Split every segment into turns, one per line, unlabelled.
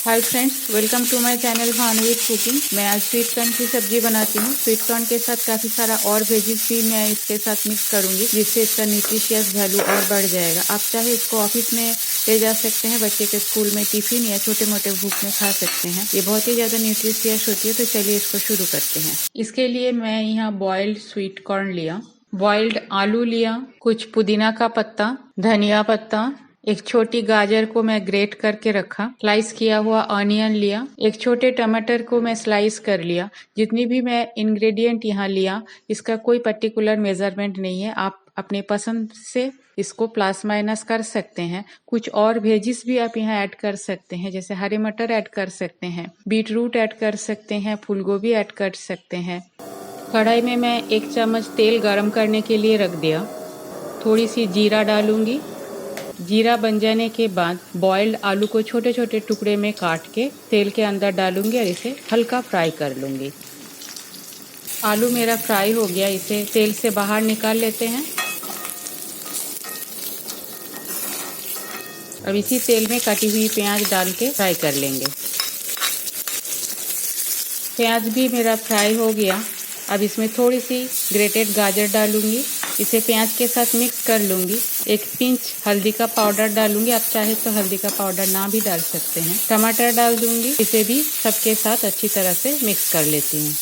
Hi friends, welcome to my channel Bhanuveer cooking. मैं आज sweet corn की सब्जी बनाती हूँ। स्वीट कॉर्न के साथ काफ़ी सारा और वेजिस भी मैं इसके साथ मिक्स करूँगी, जिससे इसका न्यूट्रिशियस वैल्यू और बढ़ जाएगा। आप चाहे इसको ऑफिस में ले जा सकते हैं, बच्चे के स्कूल में टिफिन या छोटे मोटे भूख में खा सकते हैं। ये बहुत ही ज़्यादा न्यूट्रिशियस होती है। तो चलिए इसको शुरू करते हैं। इसके लिए मैं यहाँ बॉइल्ड स्वीट कॉर्न लिया, बॉइल्ड आलू लिया, कुछ पुदीना का पत्ता, धनिया पत्ता, एक छोटी गाजर को मैं ग्रेट करके रखा, स्लाइस किया हुआ ऑनियन लिया, एक छोटे टमाटर को मैं स्लाइस कर लिया। जितनी भी मैं इंग्रेडिएंट यहाँ लिया, इसका कोई पर्टिकुलर मेजरमेंट नहीं है। आप अपने पसंद से इसको प्लस माइनस कर सकते हैं। कुछ और वेजिस भी आप यहाँ ऐड कर सकते हैं, जैसे हरे मटर ऐड कर सकते हैं, बीट रूट ऐड कर सकते हैं, फूल गोभी ऐड कर सकते हैं। कढ़ाई में मैं 1 चम्मच तेल गरम करने के लिए रख दिया। थोड़ी सी जीरा डालूंगी। जीरा बन जाने के बाद बॉइल्ड आलू को छोटे छोटे टुकड़े में काट के तेल के अंदर डालूंगी और इसे हल्का फ्राई कर लूंगी। आलू मेरा फ्राई हो गया, इसे तेल से बाहर निकाल लेते हैं। अब इसी तेल में कटी हुई प्याज डाल के फ्राई कर लेंगे। प्याज भी मेरा फ्राई हो गया। अब इसमें थोड़ी सी ग्रेटेड गाजर डालूंगी, इसे प्याज के साथ मिक्स कर लूंगी। 1 पिंच हल्दी का पाउडर डालूंगी, आप चाहे तो हल्दी का पाउडर ना भी डाल सकते हैं। टमाटर डाल दूंगी, इसे भी सबके साथ अच्छी तरह से मिक्स कर लेती हूँ।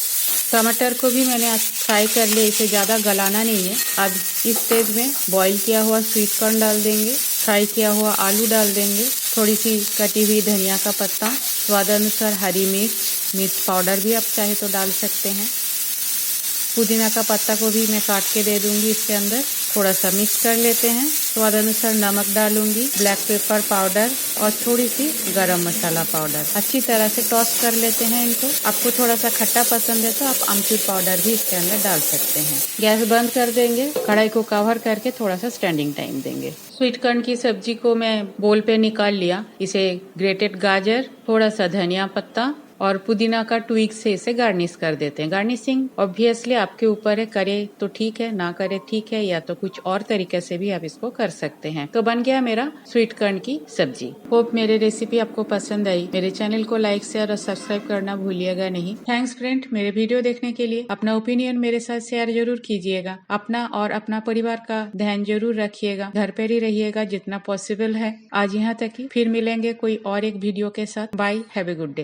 टमाटर को भी मैंने आज फ्राई कर लिया, इसे ज़्यादा गलाना नहीं है। अब इस स्टेज में बॉईल किया हुआ स्वीट कॉर्न डाल देंगे, फ्राई किया हुआ आलू डाल देंगे, थोड़ी सी कटी हुई धनिया का पत्ता, स्वादानुसार हरी मिर्च पाउडर भी आप चाहे तो डाल सकते हैं। पुदीना का पत्ता को भी मैं काट के दे दूंगी इसके अंदर। थोड़ा सा मिक्स कर लेते हैं। स्वादानुसार नमक डालूंगी, ब्लैक पेपर पाउडर और थोड़ी सी गरम मसाला पाउडर। अच्छी तरह से टॉस कर लेते हैं इनको। आपको थोड़ा सा खट्टा पसंद है तो आप आमचूर पाउडर भी इसके अंदर डाल सकते हैं। गैस बंद कर देंगे, कढ़ाई को कवर करके थोड़ा सा स्टैंडिंग टाइम देंगे। स्वीट कॉर्न की सब्जी को मैं बोल पे निकाल लिया। इसे ग्रेटेड गाजर, थोड़ा सा धनिया पत्ता और पुदीना का ट्विग से इसे गार्निश कर देते हैं। गार्निशिंग ऑब्वियसली आपके ऊपर है, करे तो ठीक है, ना करे ठीक है, या तो कुछ और तरीके से भी आप इसको कर सकते हैं। तो बन गया मेरा स्वीट कॉर्न की सब्जी। होप मेरी रेसिपी आपको पसंद आई। मेरे चैनल को लाइक शेयर और सब्सक्राइब करना भूलिएगा नहीं। थैंक्स फ्रेंड, मेरे वीडियो देखने के लिए। अपना ओपिनियन मेरे साथ शेयर जरूर कीजिएगा। अपना और अपना परिवार का ध्यान जरूर रखिएगा। घर पर ही रहिएगा जितना पॉसिबल है। आज यहाँ तक ही, फिर मिलेंगे कोई और एक वीडियो के साथ। Bye, have a good day.